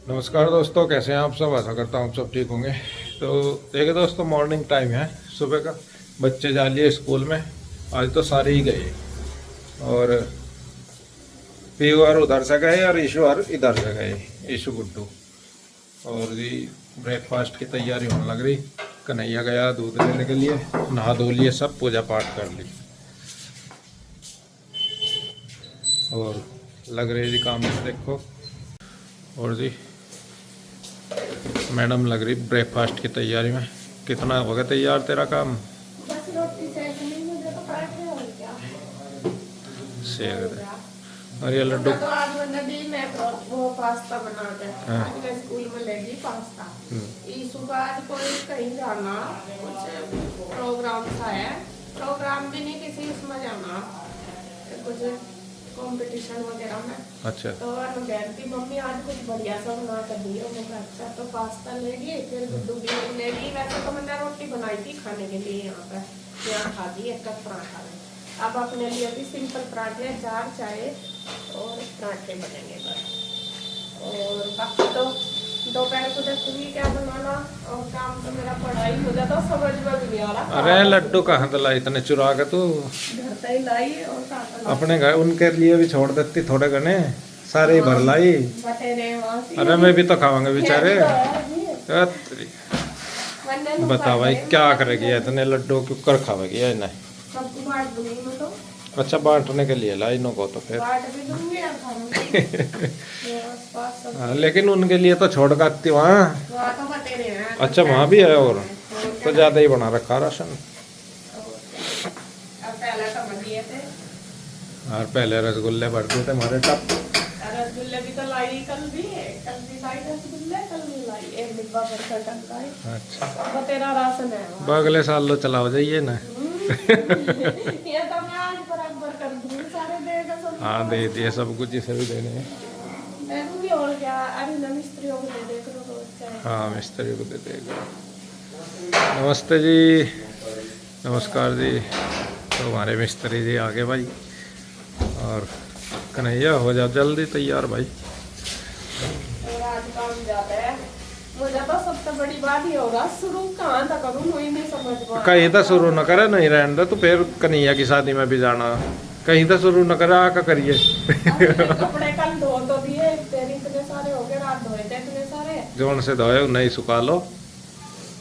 नमस्कार दोस्तों, कैसे हैं आप सब। आशा करता हूँ आप सब ठीक होंगे। तो देखिए दोस्तों, मॉर्निंग टाइम है सुबह का। बच्चे जा लिए स्कूल में। आज तो सारे ही गए और पीयूआर उधर से गए और ईशुआर इधर से गए, ईशु गुड्डू। और जी ब्रेकफास्ट की तैयारी होने लग रही। कन्हैया गया दूध लेने के लिए, नहा धो लिए, सब पूजा पाठ कर ली और लग रही जी काम में देखो। और जी मैडम लग रही ब्रेकफास्ट की तैयारी में। कितना हो गया तैयार तेरा काम? बस रोटी सेकनी, मुझे तो पराठे और क्या सेक दे। और ये लड्डू तो आज मैंने भी मैं वो पास्ता बना के हाँ। आज मैं स्कूल में लेगी पास्ता। ईशु का आज कोई कहीं जाना, कुछ प्रोग्राम सा है। प्रोग्राम भी नहीं, किसी उसमें जाना, कुछ कंपटीशन वगैरह में। अच्छा। तो मैं कहती मम्मी आज कुछ बढ़िया सा बना कर दियो। मैं कहा अच्छा, तो पास्ता लेगी, फिर गुड्डू भी लेगी। वैसे तो मैंने रोटी बनाई थी खाने के लिए, यहाँ खा दी एक कप पराठा में। अब अपने लिए भी सिंपल पराठे, जार चाय और पराठे बनेंगे बस। और बाकी तो दोपहर को देखूंगी क्या बनाना। और काम तो मेरा पढ़ाई हो जाता, समझ में भी नहीं आ रहा। अरे लड्डू कहाँ तो लाई इतने चुरा के तू? घर से ही लाई और साथ लाई। अपने घर उनके लिए भी छोड़ देती थोड़े घने, सारे ही भर लाई। बटेरे वहाँ से। अरे मैं भी तो खाऊंगा बेचारे। बता भाई क्या करेगी इतने लड्डू, क्यों कर खावेगी इन्हें? सबको बांट दूंगी मैं तो। अच्छा, बांटने के लिए लाई इन्हों को तो फिर। बांट भी दूंगी और खाऊंगी। मेरे आसपास सब हाँ, लेकिन उनके लिए तो छोड़ कर आती वहाँ। वहाँ तो बटेरे हैं। अच्छा वहाँ भी है, और तो ज़्यादा ही बना रखा राशन। अब पहले तो दिए थे, और पहले रसगुल्ले भरते थे हमारे टप। रसगुल्ले भी तो लाई, कल भी लाई रसगुल्ले, कल भी लाई एक डिब्बा भर कर टंग लाई। अच्छा, बटेरा राशन है वहाँ। अगले साल लो चला हो जाइए ना। ये तो मैं आज बराबर कर दूंगी, सारे देगा सब। हाँ दे दिए सब कुछ, जिसे भी देने हैं। मैं दूंगी और क्या। अरे ना मिस्त्रियों को दे दे करो रोज चाहे। हाँ मिस्त्री को दे देगा। नमस्ते जी, नमस्कार जी। तो हमारे मिस्त्री जी आगे भाई। और कन्हैया हो जा जल्दी तैयार भाई। और आज काम ज्यादा है। मुझे तो सबसे बड़ी बात ही होगा, शुरू कहाँ तक करूँ वही नहीं समझ में। कहीं तो शुरू न करे, नहीं रहने दे तो फिर कन्हैया की शादी में भी जाना। कहीं तो शुरू न करे, आका करिए। कपड़े कल धो तो दिए, तेरे इतने सारे हो गए, रात धोए थे इतने सारे। जोन से धोए नहीं सुखा लो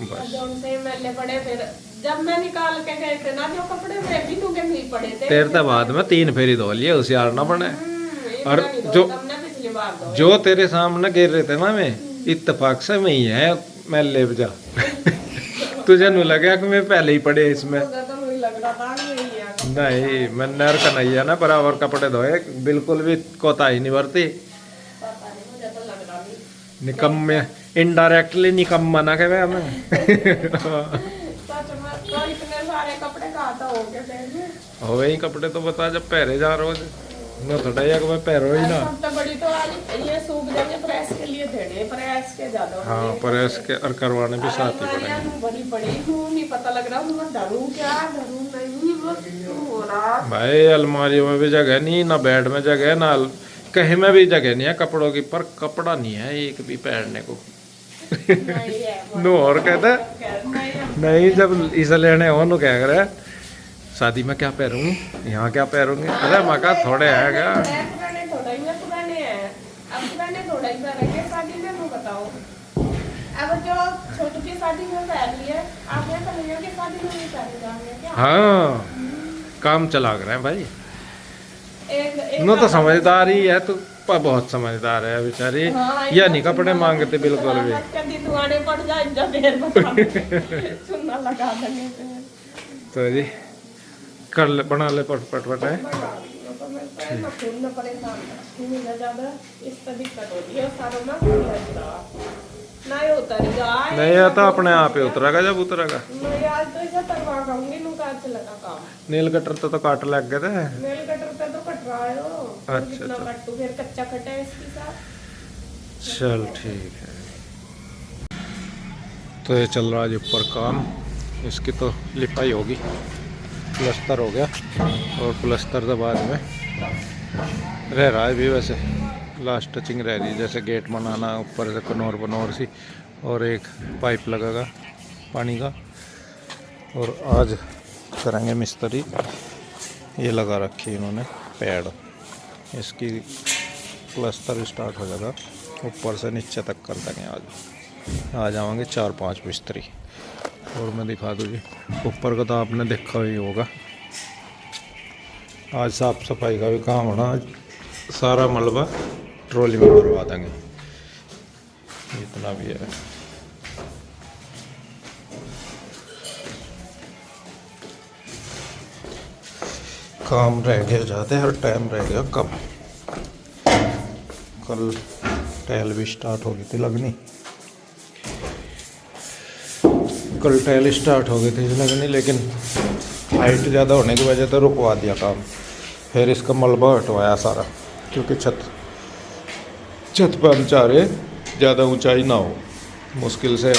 बस। जोन से मैले पड़े, फिर जब मैं निकाल के गए थे ना जो कपड़े, मैं भी टूके नहीं पड़े थे। तेरे तो बाद में 3 फेरी धो लिए, होशियार ना बने। इतना और नहीं धोए, जो तुमने पिछली बार धोए। जो तेरे सामने गिर रहे थे ना, मैं इत्तेफाक से मैं ही है, मैं ले जा। तुझे नहीं लगा कि मैं पहले ही पड़े इसमें? मुझे तो नहीं लग रहा था कि यही है। नहीं, मैं नर कन्हैया ना बराबर कपड़े धोए, बिल्कुल भी कोताही नहीं बरती। पता नहीं, मुझे तो लग रहा नहीं। निकम्मे, इनडायरेक्टली निकम्मा ना कहे हमें। सच में तो इतने सारे कपड़े कहाँ तो हो गए थे। हो वही कपड़े तो बता, जब पहरे जा रोज न थोड़ा या मैं पहरो ही ना। सबसे बड़ी तो वाली ये सूख जाएंगे, प्रेस के लिए देने, प्रेस के ज्यादा। हाँ प्रेस के और करवाने भी साथ ही पड़ेंगे। बड़ी बड़ी हूँ, नहीं पता लग रहा हूँ डरूं क्या डरूं नहीं, बस हो रहा। भाई अलमारी में भी जगह नहीं, ना बेड में जगह, ना कहीं में भी जगह नहीं है कपड़ों की। पर कपड़ा नहीं है एक भी पहनने को। नहीं है नो और कहते नहीं, जब इस लेने हो नो क्या करे, शादी में क्या पहनूंगी, यहाँ क्या पहनूंगी। अरे मका थोड़े है क्या? पुराने थोड़ा ही में पुराने हैं, अब पुराने थोड़ा ही पहनेंगे शादी में। मैं बताओ, अब जो छोटू की शादी में पहन लिए, आप यहाँ कन्हैया की शादी में नहीं पहने जाएंगे क्या? हाँ काम चला कर रहे हैं भाई। एक नो तो समझदार ही है, तू बहुत समझदार है बेचारी। या नहीं कपड़े मांगते बिल्कुल भी। कभी दुआने पड़ जाए जब देर बता चुन्ना लगा देंगे फिर। तो जी कर ले, बना ले पट पट पट है। नहीं उतरेगा, नहीं ये तो अपने आप ही उतरेगा जब उतरेगा। मैं आज तो इसे करवा पाऊंगी, नुका अच्छा लगा काम। नील कटर तो काट लग गए थे। नेल कटर पे तो कट रहा है वो। अच्छा, कितना अच्छा। कट्टू, फिर कच्चा कटा है इसके साथ। चल ठीक है। तो ये चल रहा है ऊपर काम, इसकी तो लिपाई होगी, प्लस्तर हो गया और प्लस्तर के बाद में रह रहा है भी वैसे। लास्ट टचिंग रह रही है, जैसे गेट बनाना ऊपर से कनौर बनौर सी, और एक पाइप लगेगा पानी का। और आज करेंगे मिस्त्री, ये लगा रखी है इन्होंने पैड, इसकी प्लस्तर स्टार्ट हो जाएगा, ऊपर से नीचे तक कर देंगे। आज आ जाएंगे 4-5 मिस्त्री। और मैं दिखा दूँ जी, ऊपर का तो आपने देखा ही होगा। आज साफ सफाई का भी काम होना, आज सारा मलबा ट्रॉली में भरवा देंगे, इतना भी है। काम रह गया ज़्यादा और टाइम रह गया कम। कल टाइल भी स्टार्ट हो गई थी लगनी, कल टाइल स्टार्ट हो गई थी लगनी, लेकिन हाइट ज़्यादा होने की वजह से रुकवा दिया काम। फिर इसका मलबा हटवाया सारा, क्योंकि छत पर हम चाह रहे ज़्यादा ऊंचाई ना हो, मुश्किल से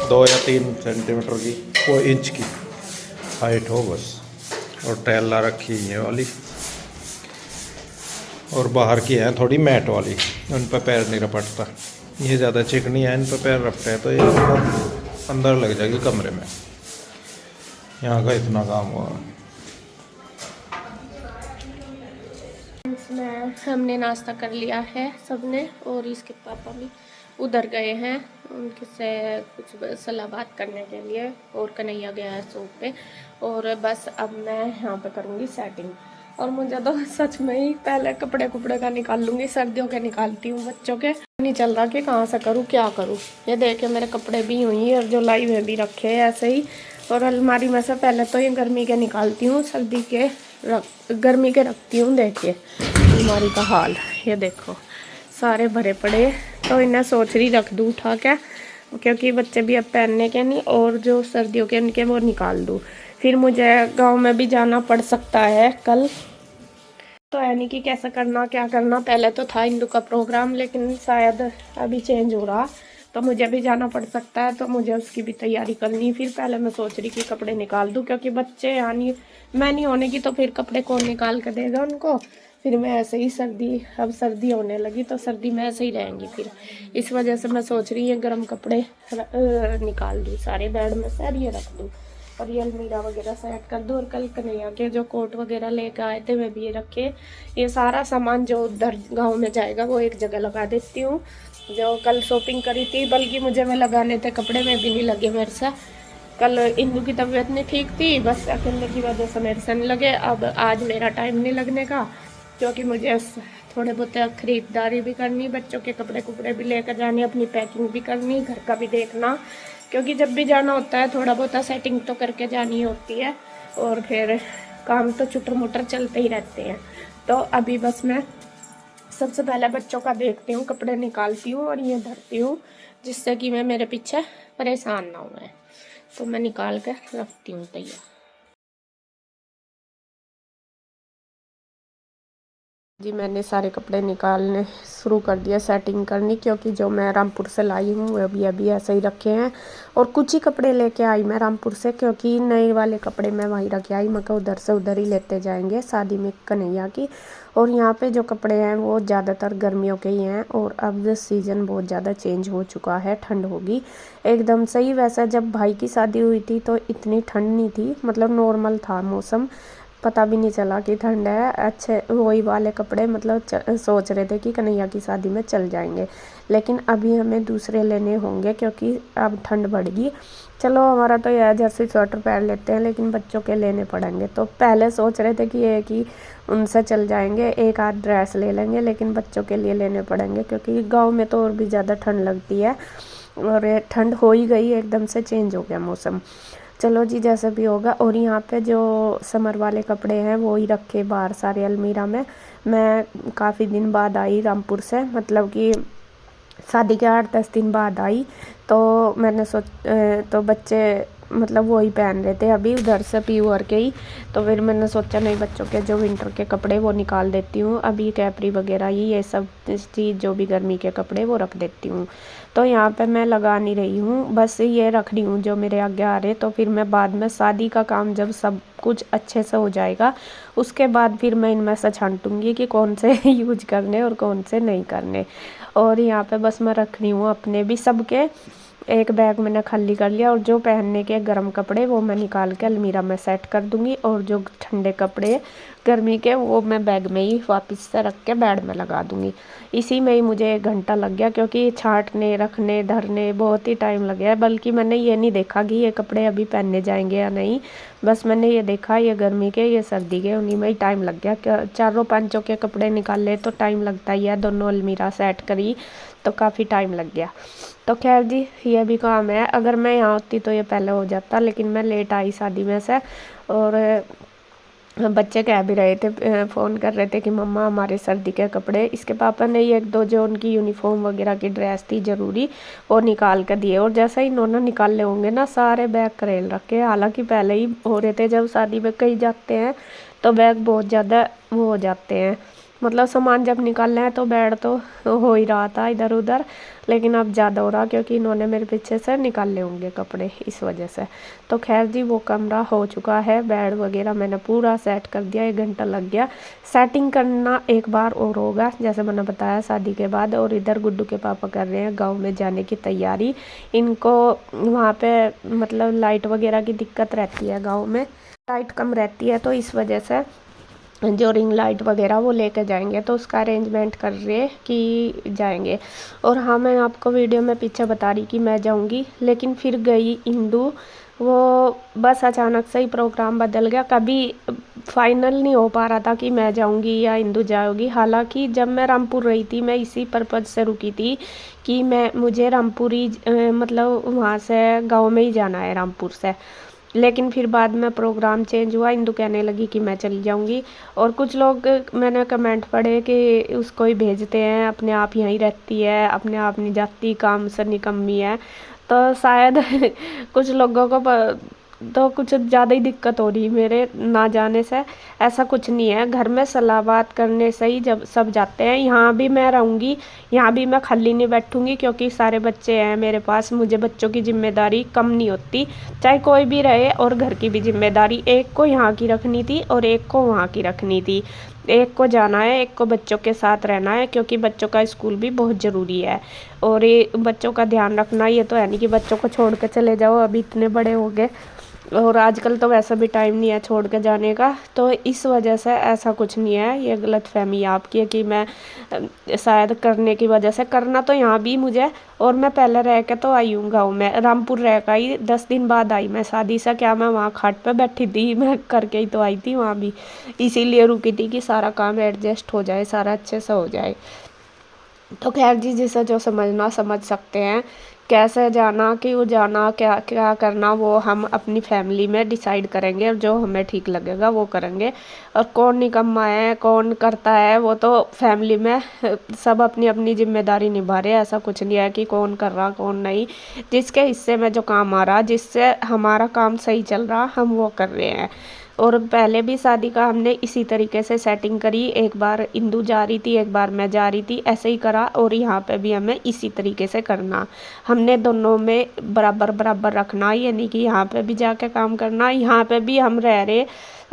2 या 3 सेंटीमीटर की, 4 इंच की हाइट हो बस। और टाइल ला रखी है ये वाली, और बाहर की है थोड़ी मैट वाली, उन पर पैर नहीं रपटता। ये ज़्यादा चिकनी है, इन पर पैर रपटे हैं तो ये अंदर लग जाएगी कमरे में। यहाँ का इतना काम हुआ। इसमें हमने नाश्ता कर लिया है सबने, और इसके पापा भी उधर गए हैं उनके से कुछ सलाह बात करने के लिए, और कन्हैया गया है शॉप पे। और बस अब मैं यहाँ पे करूँगी सेटिंग। और मुझे तो सच में ही पहले कपड़े का निकाल लूँगी, सर्दियों के निकालती हूँ, बच्चों के नहीं चल रहा कि कहाँ से करूँ क्या करूँ। ये देखे मेरे कपड़े भी हुई और जो लाई में भी रखे हैं ऐसे ही। और अलमारी में से पहले तो ये गर्मी के निकालती हूँ, सर्दी के गर्मी के रखती हूँ। देखिए अलमारी का हाल, ये देखो सारे भरे पड़े। तो इन्हें सोच रही रख दूँ उठा के, क्योंकि बच्चे भी अब पहनने के नहीं, और जो सर्दियों के उनके वो निकाल दूँ। फिर मुझे गांव में भी जाना पड़ सकता है कल, तो यानी कि कैसा करना क्या करना। पहले तो था इंदू का प्रोग्राम, लेकिन शायद अभी चेंज हो रहा, तो मुझे भी जाना पड़ सकता है, तो मुझे उसकी भी तैयारी करनी। फिर पहले मैं सोच रही कि कपड़े निकाल दूँ, क्योंकि बच्चे यानी मैं नहीं होने की तो फिर कपड़े कौन निकाल के देगा उनको। फिर मैं ऐसे ही अब सर्दी होने लगी तो सर्दी में ऐसे ही रहेंगी। फिर इस वजह से मैं सोच रही हूँ गर्म कपड़े निकाल दूँ सारे बेड में से, ये रख दूँ, और ये अलमीरा वगैरह सेट कर दूँ। और कल कन्हैया के जो कोट वगैरह लेकर आए थे वे भी ये रखे। ये सारा सामान जो उधर गांव में जाएगा वो एक जगह लगा देती हूँ। जो कल शॉपिंग करी थी, बल्कि मुझे में लगाने थे कपड़े में भी नहीं लगे मेरे से। कल इंदू की तबीयत नहीं ठीक थी, बस अकेले की वजह से मेरे से नहीं लगे। अब आज मेरा टाइम नहीं लगने का, क्योंकि मुझे थोड़े बहुत ख़रीदारी भी करनी, बच्चों के कपड़े भी लेकर जाने, अपनी पैकिंग भी करनी, घर का भी देखना, क्योंकि जब भी जाना होता है थोड़ा बहुत सेटिंग तो करके जानी होती है। और फिर काम तो चुटर मुटर चलते ही रहते हैं। तो अभी बस मैं सबसे पहले बच्चों का देखती हूँ, कपड़े निकालती हूँ और ये धरती हूँ, जिससे कि मैं मेरे पीछे परेशान ना हुए। तो मैं निकाल के रखती हूँ तैयार। जी मैंने सारे कपड़े निकालने शुरू कर दिया, सेटिंग करनी, क्योंकि जो मैं रामपुर से लाई हूँ वो अभी ऐसे ही रखे हैं। और कुछ ही कपड़े लेके आई मैं रामपुर से, क्योंकि नए वाले कपड़े मैं वहीं रखे आई। मैं उधर से उधर ही लेते जाएंगे शादी में कन्हैया की। और यहाँ पे जो कपड़े हैं वो ज़्यादातर गर्मियों के ही हैं। और अब सीज़न बहुत ज़्यादा चेंज हो चुका है, ठंड होगी एकदम से ही। वैसा जब भाई की शादी हुई थी तो इतनी ठंड नहीं थी, मतलब नॉर्मल था मौसम, पता भी नहीं चला कि ठंड है। अच्छे वही वाले कपड़े मतलब सोच रहे थे कि कन्हैया की शादी में चल जाएंगे, लेकिन अभी हमें दूसरे लेने होंगे, क्योंकि अब ठंड बढ़ चलो हमारा तो यह जर्सी स्वेटर पहन लेते हैं, लेकिन बच्चों के लेने पड़ेंगे। तो पहले सोच रहे थे कि ये कि उनसे चल जाएंगे, एक आध ड्रेस ले लेंगे, लेकिन बच्चों के लिए लेने पड़ेंगे, क्योंकि गाँव में तो और भी ज़्यादा ठंड लगती है। और ठंड हो ही गई, एकदम से चेंज हो गया मौसम। चलो जी जैसा भी होगा। और यहाँ पे जो समर वाले कपड़े हैं वो ही रखे बाहर सारे अलमीरा में। मैं काफ़ी दिन बाद आई रामपुर से, मतलब कि शादी के 8-10 दिन बाद आई। तो मैंने तो बच्चे मतलब वो ही पहन रहे थे अभी उधर से प्योर के ही। तो फिर मैंने सोचा नहीं, बच्चों के जो विंटर के कपड़े वो निकाल देती हूँ, अभी कैपरी वगैरह ही ये सब चीज़ जो भी गर्मी के कपड़े वो रख देती हूँ। तो यहाँ पे मैं लगा नहीं रही हूँ, बस ये रख रही हूँ जो मेरे आगे आ रहे। तो फिर मैं बाद में शादी का काम जब सब कुछ अच्छे से हो जाएगा उसके बाद फिर मैं इनमें से छांटूंगी कि कौन से यूज करने और कौन से नहीं करने। और यहाँ पे बस मैं रख रही हूँ अपने भी सबके। एक बैग मैंने खाली कर लिया, और जो पहनने के गर्म कपड़े वो मैं निकाल के अलमीरा में सेट कर दूंगी, और जो ठंडे कपड़े गर्मी के वो मैं बैग में ही वापस से रख के बेड में लगा दूंगी। इसी में ही मुझे 1 घंटा लग गया, क्योंकि छांटने रखने धरने बहुत ही टाइम लग गया। बल्कि मैंने ये नहीं देखा कि ये कपड़े अभी पहनने जाएंगे या नहीं, बस मैंने ये देखा ये गर्मी के ये सर्दी के, उन्हीं में ही टाइम लग गया। चारों पांचों के कपड़े निकाले तो टाइम लगता ही है, दोनों अलमीरा सेट करी तो काफ़ी टाइम लग गया। तो खैर जी, ये भी काम है। अगर मैं यहाँ होती तो ये पहले हो जाता, लेकिन मैं लेट आई शादी में से। और बच्चे कह भी रहे थे, फ़ोन कर रहे थे कि मम्मा हमारे सर्दी के कपड़े। इसके पापा ने 1-2 जो उनकी यूनिफॉर्म वगैरह की ड्रेस थी ज़रूरी वो निकाल कर दिए, और जैसा ही इन्होंने निकाल ले होंगे ना सारे बैग करेल रखे। हालांकि पहले ही हो रहे थे, जब शादी में कहीं जाते हैं तो बैग बहुत ज़्यादा वो हो जाते हैं, मतलब सामान जब निकालना है तो बैग तो हो ही रहा था इधर उधर, लेकिन अब ज़्यादा हो रहा क्योंकि इन्होंने मेरे पीछे से निकाल ले होंगे कपड़े इस वजह से। तो खैर जी, वो कमरा हो चुका है, बेड वगैरह मैंने पूरा सेट कर दिया, 1 घंटा लग गया। सेटिंग करना एक बार और होगा जैसे मैंने बताया शादी के बाद। और इधर गुड्डू के पापा कर रहे हैं गाँव में जाने की तैयारी। इनको वहाँ पे मतलब लाइट वगैरह की दिक्कत रहती है, गाँव में लाइट कम रहती है, तो इस वजह से जो रिंग लाइट वगैरह वो लेकर जाएंगे, तो उसका अरेंजमेंट कर रहे कि जाएंगे। और हाँ, मैं आपको वीडियो में पीछे बता रही कि मैं जाऊंगी, लेकिन फिर गई इंदू। वो बस अचानक से ही प्रोग्राम बदल गया, कभी फाइनल नहीं हो पा रहा था कि मैं जाऊंगी या इंदू जाओगी। हालांकि जब मैं रामपुर रही थी मैं इसी पर्पज़ से रुकी थी कि मुझे रामपुर ही मतलब वहाँ से गाँव में ही जाना है रामपुर से। लेकिन फिर बाद में प्रोग्राम चेंज हुआ, इंदू कहने लगी कि मैं चली जाऊंगी। और कुछ लोग मैंने कमेंट पढ़े कि उसको ही भेजते हैं, अपने आप यहीं रहती है, अपने आप नहीं जाती, काम से निकम्मी है। तो शायद कुछ लोगों को तो कुछ ज़्यादा ही दिक्कत हो रही मेरे ना जाने से। ऐसा कुछ नहीं है, घर में सलाह बात करने से ही जब सब जाते हैं। यहाँ भी मैं रहूँगी, यहाँ भी मैं खाली नहीं बैठूँगी, क्योंकि सारे बच्चे हैं मेरे पास, मुझे बच्चों की जिम्मेदारी कम नहीं होती, चाहे कोई भी रहे। और घर की भी जिम्मेदारी एक को यहाँ की रखनी थी और एक को वहाँ की रखनी थी। एक को जाना है, एक को बच्चों के साथ रहना है, क्योंकि बच्चों का स्कूल भी बहुत ज़रूरी है। और ये बच्चों का ध्यान रखना, ये तो है नहीं कि बच्चों को छोड़ कर चले जाओ, अभी इतने बड़े हो गए, और आजकल तो वैसा भी टाइम नहीं है छोड़ के जाने का। तो इस वजह से ऐसा कुछ नहीं है, ये गलतफहमी आपकी है कि मैं शायद करने की वजह से। करना तो यहाँ भी मुझे, और मैं पहले रह के तो आई हूँ गाँव में, रामपुर रह कर आई, 10 दिन बाद आई मैं शादी से। क्या मैं वहाँ खाट पे बैठी थी, मैं करके ही तो आई थी वहाँ भी, इसीलिए रुकी थी कि सारा काम एडजस्ट हो जाए, सारा अच्छे से हो जाए। तो खैर जी, जिसे जो समझना समझ सकते हैं, कैसे जाना, क्यों जाना, क्या क्या करना, वो हम अपनी फैमिली में डिसाइड करेंगे, और जो हमें ठीक लगेगा वो करेंगे। और कौन निकम्मा है कौन करता है, वो तो फैमिली में सब अपनी अपनी जिम्मेदारी निभा रहे हैं। ऐसा कुछ नहीं है कि कौन कर रहा कौन नहीं, जिसके हिस्से में जो काम आ रहा, जिससे हमारा काम सही चल रहा, हम वो कर रहे हैं। और पहले भी शादी का हमने इसी तरीके से सेटिंग करी, एक बार इंदू जा रही थी, एक बार मैं जा रही थी, ऐसे ही करा। और यहाँ पे भी हमें इसी तरीके से करना, हमने दोनों में बराबर बराबर रखना, ये नहीं कि यहाँ पे भी जाके काम करना, यहाँ पे भी हम रह रहे।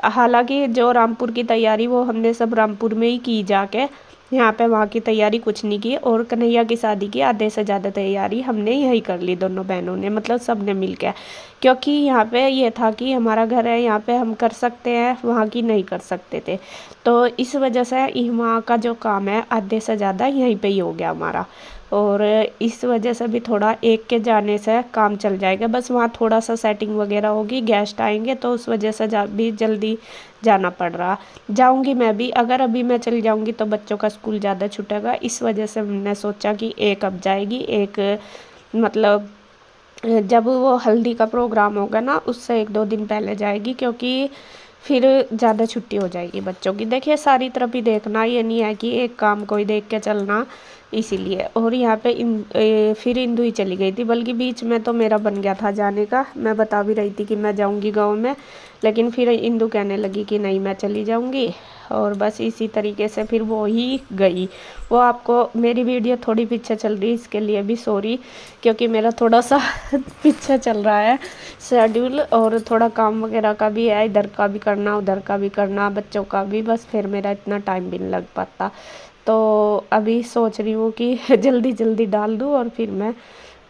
हालांकि जो रामपुर की तैयारी वो हमने सब रामपुर में ही की जाके, यहाँ पे वहाँ की तैयारी कुछ नहीं की। और कन्हैया की शादी की आधे से ज़्यादा तैयारी हमने यही कर ली, दोनों बहनों ने, मतलब सब ने मिल के। क्योंकि यहाँ पे ये था कि हमारा घर है, यहाँ पे हम कर सकते हैं, वहाँ की नहीं कर सकते थे। तो इस वजह से वहाँ का जो काम है आधे से ज़्यादा यहीं पे ही हो गया हमारा। और इस वजह से भी थोड़ा एक के जाने से काम चल जाएगा, बस वहाँ थोड़ा सा सेटिंग वगैरह होगी, गेस्ट आएंगे तो उस वजह से भी जल्दी जाना पड़ रहा। जाऊंगी मैं भी, अगर अभी मैं चली जाऊंगी तो बच्चों का स्कूल ज़्यादा छूटेगा, इस वजह से हमने सोचा कि एक अब जाएगी, एक मतलब जब वो हल्दी का प्रोग्राम होगा ना उससे 1-2 दिन पहले जाएगी। क्योंकि फिर ज़्यादा छुट्टी हो जाएगी बच्चों की। देखिए सारी तरफ ही देखना, ये नहीं है कि एक काम कोई देख के चलना, इसीलिए। और यहाँ पे फिर इंदु ही चली गई थी, बल्कि बीच में तो मेरा बन गया था जाने का। मैं बता भी रही थी कि मैं जाऊँगी गाँव में, लेकिन फिर इंदु कहने लगी कि नहीं मैं चली जाऊँगी, और बस इसी तरीके से फिर वो ही गई। वो आपको मेरी वीडियो थोड़ी पीछे चल रही है, इसके लिए भी सॉरी, क्योंकि मेरा थोड़ा सा पीछे चल रहा है शेड्यूल, और थोड़ा काम वगैरह का भी है, इधर का भी करना उधर का भी करना, बच्चों का भी, बस फिर मेरा इतना टाइम भी नहीं लग पाता। तो अभी सोच रही हूँ कि जल्दी जल्दी डाल दूँ और फिर मैं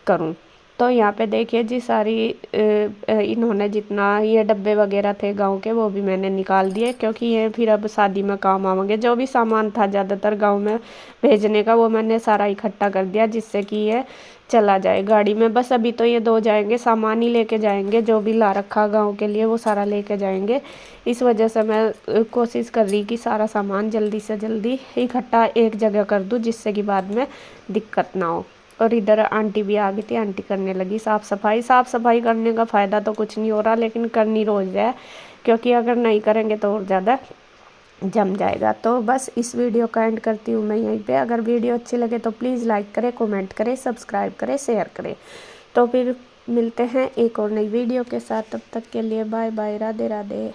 करूँ। तो यहाँ पे देखिए जी सारी इन्होंने जितना ये डब्बे वगैरह थे गांव के, वो भी मैंने निकाल दिए, क्योंकि ये फिर अब शादी में काम आवेंगे। जो भी सामान था ज़्यादातर गांव में भेजने का, वो मैंने सारा इकट्ठा कर दिया, जिससे कि ये चला जाए गाड़ी में। बस अभी तो ये 2 जाएंगे, सामान ही लेके जाएंगे, जो भी ला रखा गाँव के लिए वो सारा लेके जाएंगे। इस वजह से मैं कोशिश कर रही कि सारा सामान जल्दी से जल्दी इकट्ठा एक जगह कर दूँ, जिससे कि बाद में दिक्कत ना हो। और इधर आंटी भी आ गई थी, आंटी करने लगी साफ़ सफाई। साफ़ सफाई करने का फ़ायदा तो कुछ नहीं हो रहा, लेकिन करनी रोज़ है, क्योंकि अगर नहीं करेंगे तो और ज़्यादा जम जाएगा। तो बस इस वीडियो का एंड करती हूँ मैं यहीं पे। अगर वीडियो अच्छी लगे तो प्लीज़ लाइक करें, कमेंट करें, सब्सक्राइब करें, शेयर करें। तो फिर मिलते हैं एक और नई वीडियो के साथ, तब तक के लिए बाय बाय, राधे राधे।